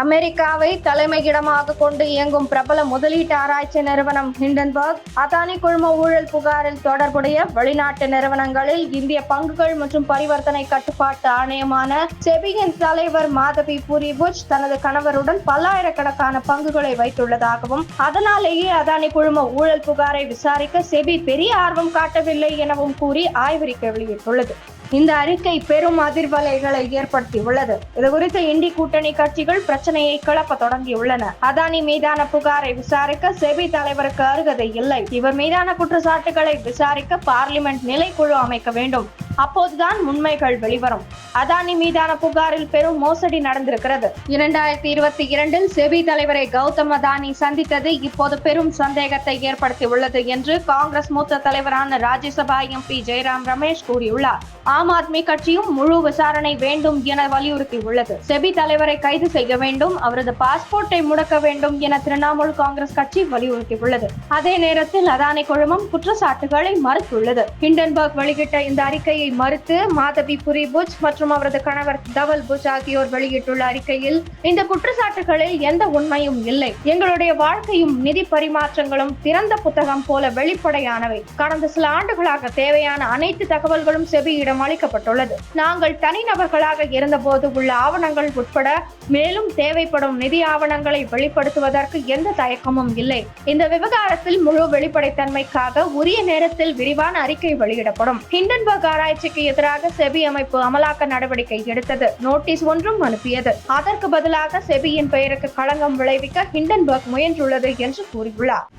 அமெரிக்காவை தலைமையிடமாக கொண்டு இயங்கும் பிரபல முதலீட்டு ஆராய்ச்சி நிறுவனம் ஹிண்டன்பர்க் அதானி குழும ஊழல் புகாரில் தொடர்புடைய வெளிநாட்டு நிறுவனங்களில் இந்திய பங்குகள் மற்றும் பரிவர்த்தனை கட்டுப்பாட்டு ஆணையமான செபியின் தலைவர் மாதவி பூரி புஜ் தனது கணவருடன் பல்லாயிரக்கணக்கான பங்குகளை வைத்துள்ளதாகவும் அதனாலேயே அதானி குழும ஊழல் புகாரை விசாரிக்க செபி பெரிய ஆர்வம் காட்டவில்லை எனவும் கூறி ஆய்வறிக்கை வெளியிட்டுள்ளது. இந்த அறிக்கை பெரும் அதிர்வலைகளை ஏற்படுத்தியுள்ளது. இதுகுறித்து இண்டி கூட்டணி கட்சிகள் பிரச்சனையை கிளப்ப தொடங்கியுள்ளன. அதானி மீதான புகாரை விசாரிக்க செபி தலைவருக்கு அருகதை இல்லை. இவர் மீதான குற்றச்சாட்டுகளை விசாரிக்க பார்லிமெண்ட் நிலைக்குழு அமைக்க வேண்டும். அப்போதுதான் உண்மைகள் வெளிவரும். அதானி மீதான புகாரில் பெரும் மோசடி நடந்திருக்கிறது. 2022 செபி தலைவரை கௌதம் அதானி சந்தித்தது இப்போது பெரும் சந்தேகத்தை ஏற்படுத்தியுள்ளது என்று காங்கிரஸ் மூத்த தலைவரான ராஜ்யசபா எம்பி ஜெயராம் ரமேஷ் கூறியுள்ளார். ஆம் ஆத்மி கட்சியும் முழு விசாரணை வேண்டும் என வலியுறுத்தியுள்ளது. செபி தலைவரை கைது செய்ய வேண்டும், அவரது பாஸ்போர்ட்டை முடக்க வேண்டும் என திரிணாமுல் காங்கிரஸ் கட்சி வலியுறுத்தியுள்ளது. அதே நேரத்தில் அதானி குழுமம் குற்றச்சாட்டுகளை மறுத்துள்ளது. ஹிண்டன்பர்க் வெளியிட்ட இந்த அறிக்கையை மறுத்து மாதவி பூரி புஜ் மற்றும் அவரது கணவர் தவல் புஜ் ஆகியோர் வெளியிட்டுள்ள அறிக்கையில் இந்த குற்றச்சாட்டுகளில் எந்த உண்மையும் இல்லை. எங்களுடைய வாழ்க்கையும் நிதி பரிமாற்றங்களும் திறந்த புத்தகம் போல வெளிப்படையானவை. கடந்த சில ஆண்டுகளாக தேவையான அனைத்து தகவல்களும் செபியிடம் அளிக்கப்பட்டுள்ளது. நாங்கள் தனிநபர்களாக இருந்தபோது உள்ள ஆவணங்கள் உட்பட மேலும் தேவைப்படும் நிதி ஆவணங்களை வெளிப்படுத்துவதற்கு எந்த தயக்கமும் இல்லை. இந்த விவகாரத்தில் முழு வெளிப்படைத்தன்மைக்காக உரிய நேரத்தில் விரிவான அறிக்கை வெளியிடப்படும். ஹிண்டன்பர்க் ஆராய்ச்சிக்கு எதிராக செபி அமைப்பு அமலாக்க நடவடிக்கை எடுத்தது. நோட்டீஸ் ஒன்றும் அனுப்பியது. அதற்கு பதிலாக செபியின் பெயருக்கு களங்கம் விளைவிக்க ஹிண்டன்பர்க் முயன்றுள்ளது என்று கூறியுள்ளார்.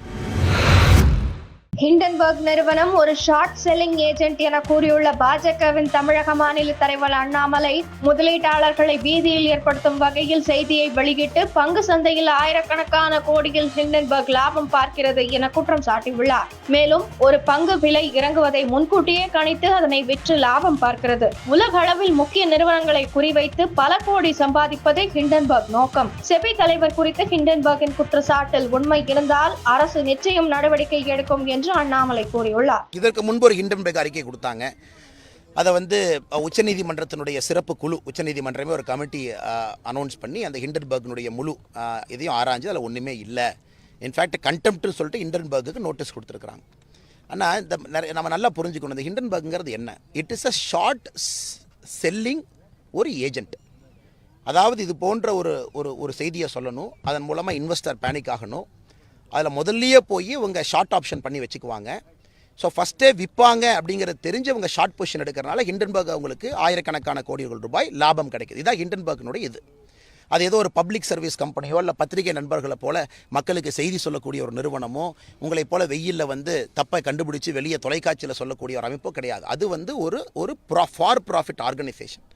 ஹிண்டன்பர்க் நிறுவனம் ஒரு ஷார்ட் செல்லிங் ஏஜென்ட் என கூறியுள்ள பாஜகவின் தமிழக மாநில தலைவர் அண்ணாமலை முதலீட்டாளர்களை பீதியில் ஏற்படுத்தும் வகையில் செய்தியை வெளியிட்டு பங்கு சந்தையில் ஆயிரக்கணக்கான கோடியில் ஹிண்டன்பர்க் லாபம் பார்க்கிறது என குற்றம் சாட்டியுள்ளார். மேலும் ஒரு பங்கு விலை இறங்குவதை முன்கூட்டியே கணித்து அதனை விற்று லாபம் பார்க்கிறது. உலக அளவில் முக்கிய நிறுவனங்களை குறிவைத்து பல கோடி சம்பாதிப்பதே ஹிண்டன்பர்க் நோக்கம். செபி தலைவர் குறித்து ஹிண்டன்பர்க்கின் குற்றச்சாட்டில் உண்மை இருந்தால் அரசு நிச்சயம் நடவடிக்கை எடுக்கும் என்று அண்ணாமலை கூறியுள்ளார். இதற்கு முன்பு ஒரு ஹிண்டன்பர்க் அறிக்கை கொடுத்தாங்க. அதை உச்சநீதிமன்றத்தினுடைய சிறப்பு குழு, உச்சநீதிமன்றமே ஒரு கமிட்டி அனௌன்ஸ் பண்ணி அந்த ஹிண்டன்பர்க்கினுடைய முழு இதையும் ஆராய்ஞ்சு அதில் ஒன்றுமே இல்லை. இன்ஃபேக்ட் கண்டெம்ப்ட்னு சொல்லிட்டு ஹிண்டன்பர்க்கு நோட்டீஸ் கொடுத்துருக்குறாங்க. ஆனால் இந்த நம்ம நல்லா புரிஞ்சுக்கணும், இந்த ஹிண்டன்பர்க்ங்கிறது என்ன? It is a short selling ஒரு ஏஜென்ட். அதாவது இது போன்ற ஒரு செய்தியை சொல்லணும், அதன் மூலமாக இன்வெஸ்டர் பேனிக் ஆகணும். அதில் முதல்லையே போய் இவங்க ஷார்ட் ஆப்ஷன் பண்ணி வச்சுக்குவாங்க. ஸோ ஃபஸ்ட்டே விற்பாங்க அப்படிங்கிறது தெரிஞ்சு அவங்க ஷார்ட் பொசிஷன் எடுக்கிறனால ஹிண்டன்பர்க் அவங்களுக்கு ஆயிரக்கணக்கான கோடிகள் ரூபாய் லாபம் கிடைக்குது. இதான் ஹிண்டன்பர்க்கினுடைய இது. அது ஏதோ ஒரு பப்ளிக் சர்வீஸ் கம்பெனியோ இல்லை பத்திரிகை நண்பர்களை போல மக்களுக்கு செய்தி சொல்லக்கூடிய ஒரு நிறுவனமோ உங்களை போல வெயிலில் தப்பை கண்டுபிடிச்சி வெளியே தொலைக்காட்சியில் சொல்லக்கூடிய ஒரு அமைப்போ கிடையாது. அது ஒரு for profit organisation.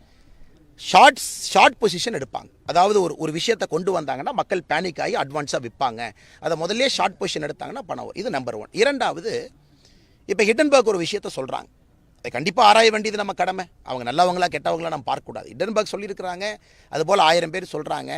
Short position எடுப்பாங்க. அதாவது ஒரு விஷயத்தை கொண்டு வந்தாங்கன்னா மக்கள் பேனிக் ஆகி அட்வான்ஸாக விற்பாங்க. அதை முதல்ல ஷார்ட் பொசிஷன் எடுத்தாங்கன்னா பணம். இது நம்பர் 1. இரண்டாவது, இப்போ ஹிண்டன்பர்க் ஒரு விஷயத்த சொல்கிறாங்க, அதை கண்டிப்பாக ஆராய வேண்டியது நம்ம கடமை. அவங்க நல்லவங்களா கெட்டவங்களா நம்ம பார்க்கக்கூடாது. ஹிண்டன்பர்க் சொல்லியிருக்கிறாங்க, அதுபோல் 1000 பேர் சொல்கிறாங்க.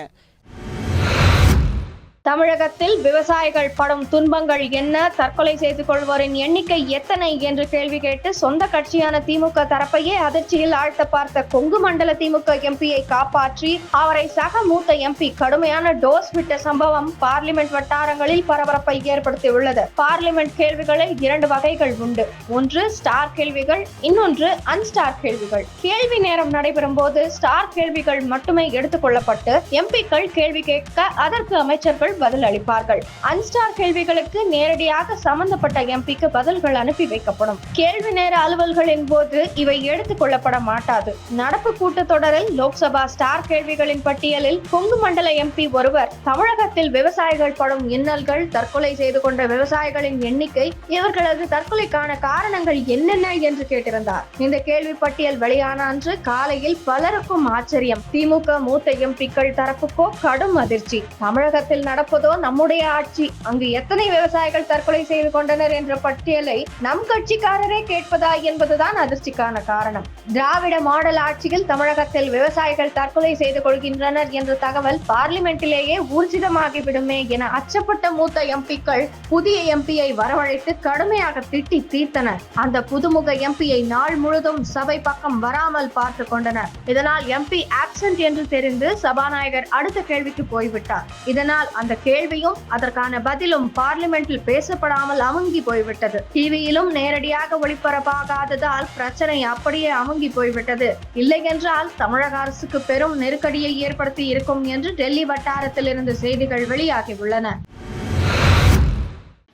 தமிழகத்தில் விவசாயிகள் படும் துன்பங்கள் என்ன, தற்கொலை செய்து கொள்வோரின் எண்ணிக்கை எத்தனை என்று கேள்வி கேட்டு சொந்த கட்சியான திமுக தரப்பையே அதிர்ச்சியில் ஆழ்த்த பார்த்த கொங்கு மண்டல திமுக எம்பியை காப்பாற்றி அவரை சக மூத்த எம்பி கடுமையான டோஸ் விட்ட சம்பவம் பார்லிமெண்ட் வட்டாரங்களில் பரபரப்பை ஏற்படுத்தியுள்ளது. பார்லிமெண்ட் கேள்விகளில் 2 வகைகள் உண்டு. ஒன்று ஸ்டார் கேள்விகள், இன்னொன்று அன்ஸ்டார் கேள்விகள். கேள்வி நேரம் நடைபெறும் போது ஸ்டார் கேள்விகள் மட்டுமே எடுத்துக் கொள்ளப்பட்டு எம்பிக்கள் கேள்வி கேட்க அதற்கு அமைச்சர்கள் பதில் அளிப்பார்கள். அன்ஸ்டார் கேள்விகளுக்கு நேரடியாக சம்பந்தப்பட்ட எம்பிக்கு பதில்கள் அனுப்பி வைக்கப்படும். கேள்வி நேர அலுவல்களின் போது இவை எடுத்துக் கொள்ளப்பட மாட்டாது. நடப்பு கூட்டத்தொடரில் லோக்சபா ஸ்டார் கேள்விகளின் பட்டியலில் கொங்கு மண்டல எம்பி ஒருவர் தமிழகத்தில் விவசாயிகள் படும் இன்னல்கள், தற்கொலை செய்து கொண்ட விவசாயிகளின் எண்ணிக்கை, இவர்களது தற்கொலைக்கான காரணங்கள் என்னென்ன என்று கேட்டிருந்தார். இந்த கேள்வி பட்டியல் வெளியான அன்று காலையில் பலருக்கும் ஆச்சரியம். திமுக மூத்த எம்பிக்கள் தரப்புக்கோ கடும் அதிர்ச்சி. தமிழகத்தில் நடப்பு தற்போதோ நம்முடைய ஆட்சி, அங்கு எத்தனை விவசாயிகள் தற்கொலை செய்து கொண்டனர் என்ற பட்டியலை நம் கட்சிக்காரரே கேட்பதா என்பதுதான் அதிர்ச்சிக்கான காரணம். திராவிட மாடல் ஆட்சியில் தமிழகத்தில் விவசாயிகள் தற்கொலை செய்து கொள்கின்றனர் என்ற தகவல் பார்லிமெண்டிலேயே ஊர்ஜிதமாகிவிடுமே என அச்சப்பட்ட மூத்த எம்பிக்கள் புதிய எம்பியை வரவழைத்து கடுமையாக திட்டி தீர்த்தனர். அந்த புதுமுக எம்பியை நாள் முழுதும் சபை பக்கம் வராமல் பார்த்து கொண்டனர். இதனால் எம்பி ஆப்சென்ட் என்று தெரிந்து சபாநாயகர் அடுத்த கேள்விக்கு போய்விட்டார். இதனால் அந்த கேள்வியும் அதற்கான பதிலும் பார்லிமெண்டில் பேசப்படாமல் அமுங்கி போய்விட்டது. டிவியிலும் நேரடியாக ஒளிபரப்பாகாததால் பிரச்சனை அப்படியே அமுங்கி போய்விட்டது. இல்லை என்றால் தமிழக அரசுக்கு பெரும் நெருக்கடியை ஏற்படுத்தி இருக்கும் என்று டெல்லி வட்டாரத்தில் இருந்து செய்திகள் வெளியாகியுள்ளன.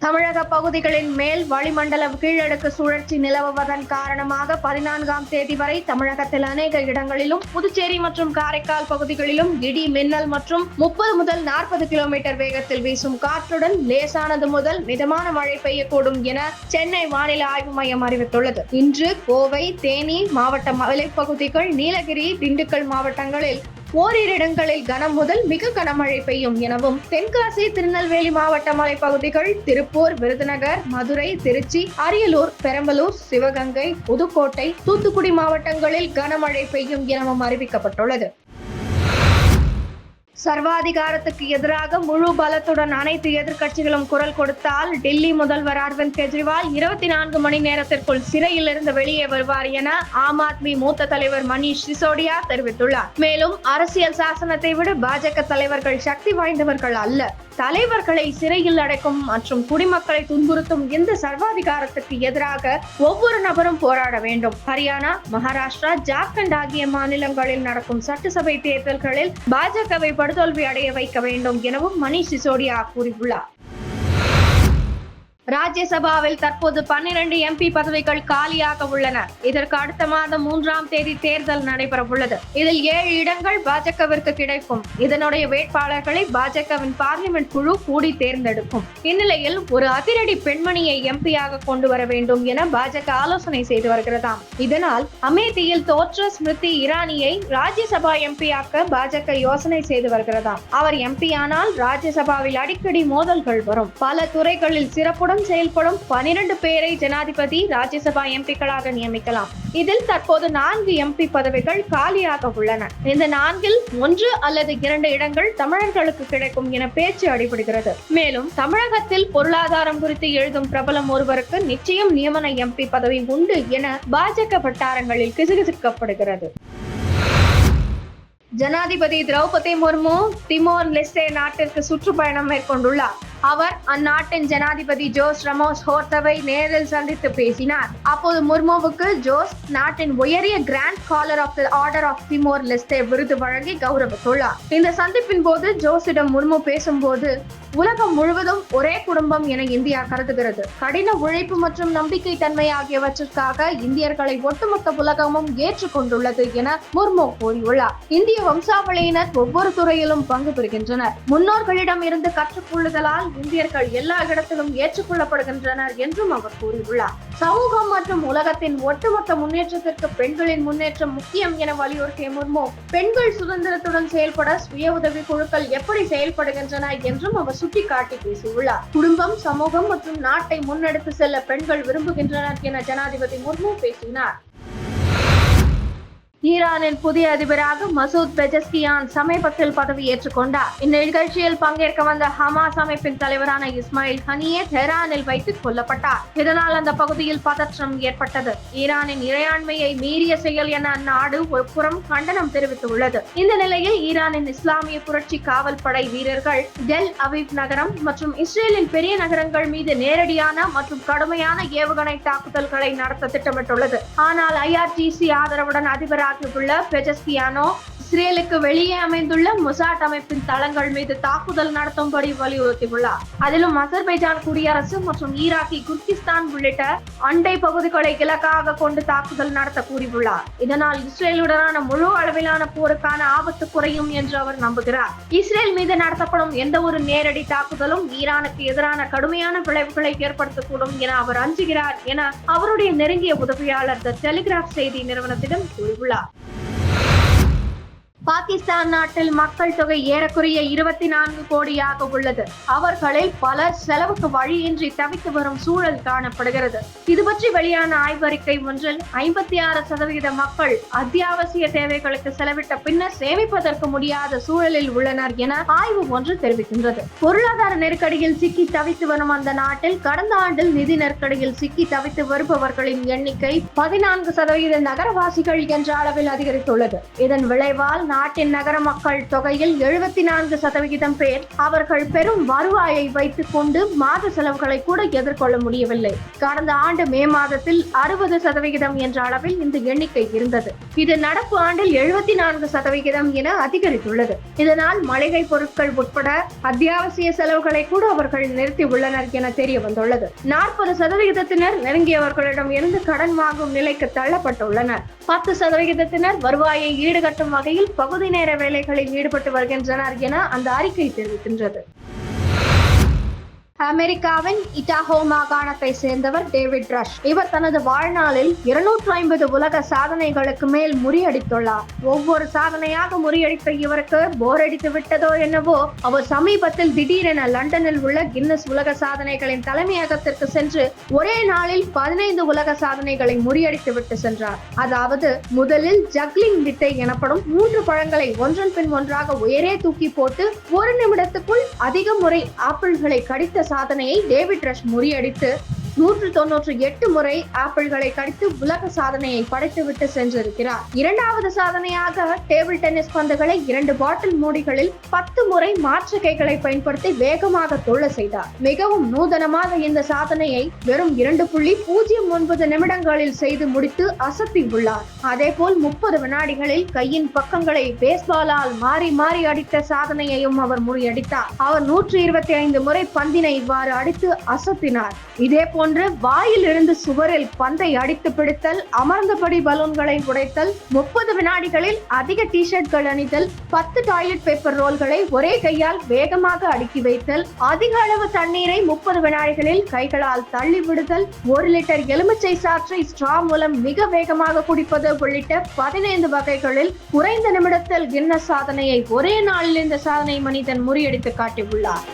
தமிழக பகுதிகளின் மேல் வளிமண்டல கீழடுக்கு சுழற்சி நிலவுவதன் காரணமாக 14ஆம் தேதி வரை தமிழகத்தில் அநேக இடங்களிலும், புதுச்சேரி மற்றும் காரைக்கால் பகுதிகளிலும் இடி, மின்னல் மற்றும் 30 முதல் 40 கிலோமீட்டர் வேகத்தில் வீசும் காற்றுடன் லேசானது முதல் மிதமான மழை பெய்யக்கூடும் என சென்னை வானிலை ஆய்வு மையம் அறிவித்துள்ளது. இன்று கோவை, தேனி மாவட்ட மலைப்பகுதிகள், நீலகிரி, திண்டுக்கல் மாவட்டங்களில் ஓரிரு இடங்களில் கனம் முதல் மிக கனமழை பெய்யும் எனவும், தென்காசி, திருநெல்வேலி மாவட்ட மலைப்பகுதிகள், திருப்பூர், விருதுநகர், மதுரை, திருச்சி, அரியலூர், பெரம்பலூர், சிவகங்கை, புதுக்கோட்டை, தூத்துக்குடி மாவட்டங்களில் கனமழை பெய்யும் எனவும் அறிவிக்கப்பட்டுள்ளது. சர்வாதிகாரத்துக்கு எதிராக முழு பலத்துடன் அனைத்து எதிர்க்கட்சிகளும் குரல் கொடுத்தால் டெல்லி முதல்வர் அரவிந்த் கெஜ்ரிவால் 24 மணி நேரத்திற்குள் சிறையில் இருந்து வெளியே வருவார் என ஆம் ஆத்மி மூத்த தலைவர் மணீஷ் சிசோடியா தெரிவித்துள்ளார். மேலும் அரசியல் சாசனத்தை விட பாஜக தலைவர்கள் சக்தி வாய்ந்தவர்கள் அல்ல. தலைவர்களை சிறையில் அடைக்கும் மற்றும் குடிமக்களை துன்புறுத்தும் இந்த சர்வாதிகாரத்துக்கு எதிராக ஒவ்வொரு நபரும் போராட வேண்டும். ஹரியானா, மகாராஷ்டிரா, ஜார்க்கண்ட் ஆகிய மாநிலங்களில் நடக்கும் சட்டசபை தேர்தல்களில் பாஜகவை படுதோல்வி அடைய வைக்க வேண்டும் எனவும் மணீஷ் சிசோடியா கூறியுள்ளார். ராஜ்யசபாவில் தற்போது 12 எம்பி பதவிகள் காலியாக உள்ளன. இதற்கு அடுத்த மாதம் 3ஆம் தேதி தேர்தல் நடைபெற உள்ளது. இதில் 7 இடங்கள் பாஜகவிற்கு கிடைக்கும். இதனுடைய வேட்பாளர்களை பாஜகவின் பார்லிமெண்ட் குழு கூடி தேர்ந்தெடுக்கும். இந்நிலையில் ஒரு அதிரடி பெண்மணியை எம்பியாக கொண்டு வர வேண்டும் என பாஜக ஆலோசனை செய்து வருகிறதாம். இதனால் அமேதியில் தோற்ற ஸ்மிருதி இரானியை ராஜ்யசபா எம்பியாக்க பாஜக யோசனை செய்து வருகிறதாம். அவர் எம்பியானால் ராஜ்யசபாவில் அடிக்கடி மோதல்கள் வரும். பல துறைகளில் சிறப்புடன் செயல்படும் 12 பேரை ஜனாதிபதி ராஜ்யசபா எம்பிக்களாக நியமிக்கலாம். இதில் தற்போது 4 எம்பி பதவிகள் காலியாக உள்ளன. இந்த 4இல் 1 அல்லது 2 இடங்கள் தமிழர்களுக்கு கிடைக்கும் என பேச்சு அடிபடுகிறது. மேலும் தமிழகத்தில் பொருளாதாரம் குறித்து எழுதும் பிரபலம் ஒருவருக்கு நிச்சயம் நியமன எம்பி பதவி உண்டு என பாஜக வட்டாரங்களில் கிசுகிசுக்கப்படுகிறது. ஜனாதிபதி திரௌபதி முர்மு திமோர் லெஸ்டே நாட்டிற்கு சுற்றுப்பயணம் மேற்கொண்டுள்ளார். அவர் அந்நாட்டின் ஜனாதிபதி ஜோஸ் ரமோஸ் ஹோர்ட்டாவை நேரில் சந்தித்து பேசினார். அப்போது முர்முவுக்கு ஜோஸ் நாட்டின் உயரிய grand collar of the order of Timor Leste விருது வழங்கி கௌரவித்துள்ளார். இந்த சந்திப்பின் போது ஜோஸிடம் முர்மு பேசும்போது, உலகம் முழுவதும் ஒரே குடும்பம் என இந்தியா கருதுகிறது. கடின உழைப்பு மற்றும் நம்பிக்கை தன்மை ஆகியவற்றிற்காக இந்தியர்களை ஒட்டுமொத்த உலகமும் ஏற்றுக்கொண்டுள்ளது என முர்மு கூறியுள்ளார். இந்திய வம்சாவளியினர் ஒவ்வொரு துறையிலும் பங்கு பெறுகின்றனர். முன்னோர்களிடம் இருந்து கற்றுக்கொள்ளுதலால் இந்தியர்கள் எல்லா இடத்திலும் ஏற்றுக்கொள்ளப்படுகின்றனர் என்றும் அவர் கூறியுள்ளார். சமூகம் மற்றும் உலகத்தின் ஒட்டுமொத்த முன்னேற்றத்திற்கு பெண்களின் முன்னேற்றம் முக்கியம் என வலியுறுத்திய முர்மு, பெண்கள் சுதந்திரத்துடன் செயல்பட சுய உதவி குழுக்கள் எப்படி செயல்படுகின்றன என்றும் அவர் சுட்டிக்காட்டி பேசியுள்ளார். குடும்பம், சமூகம் மற்றும் நாட்டை முன்னெடுத்து செல்ல பெண்கள் விரும்புகின்றனர் என ஜனாதிபதி முர்மு பேசினார். ஈரானின் புதிய அதிபராக மசூத் பெஜஸ்கியான் சமீபத்தில் பதவியேற்றுக் கொண்டார். இந்த நிகழ்ச்சியில் பங்கேற்க வந்த ஹமாஸ் அமைப்பின் தலைவரான இஸ்மாயில் ஹனியே தெஹ்ரானில் வைத்து கொல்லப்பட்டார். இதனால் அந்த பகுதியில் பதற்றம் ஏற்பட்டது. ஈரானின் இறையாண்மையை மீறிய செயல் என அந்நாடு ஒரு புறம் கண்டனம் தெரிவித்துள்ளது. இந்த நிலையில் ஈரானின் இஸ்லாமிய புரட்சி காவல் படை வீரர்கள் டெல் அவீவ் நகரம் மற்றும் இஸ்ரேலின் பெரிய நகரங்கள் மீது நேரடியான மற்றும் கடுமையான ஏவுகணை தாக்குதல்களை நடத்த திட்டமிட்டுள்ளது. ஆனால் IRGC ஆதரவுடன் அதிபராக பெஜஸ்கியானோ இஸ்ரேலுக்கு வெளியே அமைந்துள்ள மொசாட் அமைப்பின் தளங்கள் மீது தாக்குதல் நடத்தும்படி வலியுறுத்தியுள்ளார். அதிலும் அசர்பைஜான் குடியரசு மற்றும் ஈராக்கி குர்கிஸ்தான் உள்ளிட்ட அண்டை பகுதிகளை இலக்காக கொண்டு தாக்குதல் நடத்த கூறியுள்ளார். இதனால் இஸ்ரேலுடனான முழு அளவிலான போருக்கான ஆபத்து குறையும் என்று அவர் நம்புகிறார். இஸ்ரேல் மீது நடத்தப்படும் எந்த ஒரு நேரடி தாக்குதலும் ஈரானுக்கு எதிரான கடுமையான விளைவுகளை ஏற்படுத்தக்கூடும் என அவர் அஞ்சுகிறார் என அவருடைய நெருங்கிய உதவியாளர் தி டெலிகிராப் செய்தி நிறுவனத்திடம் கூறியுள்ளார். பாகிஸ்தான் நாட்டில் மக்கள் தொகை ஏறக்குறைய 24 கோடியாக உள்ளது. அவர்களில் பலர் செலவுக்கு வழியின்றி தவித்து வரும் சூழல் காணப்படுகிறது. இது பற்றி வெளியான ஆய்வறிக்கை ஒன்றில் 56% மக்கள் அத்தியாவசிய தேவைகளுக்கு செலவிட்ட பின்னர் சேமிப்பதற்கு முடியாத சூழலில் உள்ளனர் என ஆய்வு ஒன்று தெரிவிக்கின்றது. பொருளாதார நெருக்கடியில் சிக்கி தவித்து வரும் அந்த நாட்டில் கடந்த ஆண்டில் நிதி நெருக்கடியில் சிக்கி தவித்து வருபவர்களின் எண்ணிக்கை 14% நகரவாசிகள் என்ற அளவில் அதிகரித்துள்ளது. இதன் விளைவால் நாட்டின் நகர மக்கள் தொகையில் 74% பேர் அவர்கள் பெரும் வருவாயை வைத்துக் கொண்டு மாத செலவுகளை கூட எதிர்கொள்ள முடியவில்லை. கடந்த ஆண்டு மே மாதத்தில் 60% என்ற அளவில் இந்த எண்ணிக்கை இருந்தது. இது நடப்பு ஆண்டில் 74% என அதிகரித்துள்ளது. இதனால் மளிகை பொருட்கள் உட்பட அத்தியாவசிய செலவுகளை கூட அவர்கள் நிறுத்தி உள்ளனர் என தெரிய வந்துள்ளது. 40% நெருங்கியவர்களிடம் இருந்து கடன் வாங்கும் நிலைக்கு தள்ளப்பட்டுள்ளனர். 10% வருவாயை ஈடுகட்டும் வகையில் பகுதி நேர வேலைகளில் ஈடுபட்டு வருகின்றனர் என அந்த அறிக்கை தெரிவிக்கின்றது. அமெரிக்காவின் இட்டாஹோ மாகாணத்தை சேர்ந்தவர் டேவிட் ரஷ். இவர் தனது வாழ்நாளில் 250 உலக சாதனைகளுக்கு மேல் முறியடித்துள்ளார். ஒவ்வொரு சாதனையாக முறியடித்த இவருக்கு போர் அடித்து விட்டதோ என்னவோ, அவர் சமீபத்தில் திடீரென லண்டனில் உள்ள கின்னஸ் உலக சாதனைகளின் தலைமையகத்திற்கு சென்று ஒரே நாளில் 15 உலக சாதனைகளை முறியடித்து விட்டு சென்றார். அதாவது முதலில் ஜக்லிங் வித்தை எனப்படும் 3 பழங்களை ஒன்றன் பின் ஒன்றாக உயரே தூக்கி போட்டு 1 நிமிடத்துக்குள் அதிக முறை ஆப்பிள்களை கடித்த சாதனையை டேவிட் ரஷ் முறியடித்து 198 முறை ஆப்பிள்களை கடித்து உலக சாதனையை படைத்துவிட்டு சென்றிருக்கிறார். இரண்டாவது சாதனையாக டேபிள் டென்னிஸ் பந்துகளை 2 பாட்டில் மூடிகளில் 10 முறை மாற்று கைகளை பயன்படுத்தி வேகமாக தொழ செய்தார். மிகவும் நூதனமாக இந்த சாதனையை வெறும் 2.09 நிமிடங்களில் செய்து முடித்து அசத்தி உள்ளார். அதேபோல் 30 வினாடிகளில் கையின் பக்கங்களை பேஸ்பாலால் மாறி மாறி அடித்த சாதனையையும் அவர் முறியடித்தார். அவர் 125 முறை பந்தினை இவ்வாறு அடித்து அசத்தினார். இதேபோல் வாயில் இருந்து சுவரில் பந்தை அடித்து பிடித்தல், அமர்ந்தபடி பலூன்களை உடைத்தல், 30 வினாடிகளில் அதிக டி-ஷர்ட்கள் அணிதல், 10 டாய்லெட் பேப்பர் ரோல்களை ஒரே கையால் வேகமாக அடுக்கி வைத்தல், அதிக அளவு தண்ணீரை 30 வினாடிகளில் கைகளால் தள்ளி விடுதல், 1 லிட்டர் எலுமிச்சை சாற்றை ஸ்ட்ரா மூலம் மிக வேகமாக குடிப்பது உள்ளிட்ட 15 வகைகளில் குறைந்த நிமிடத்தில் கின்னஸ் சாதனையை ஒரே நாளில் இந்த சாதனை மனிதன் முறியடித்து காட்டியுள்ளார்.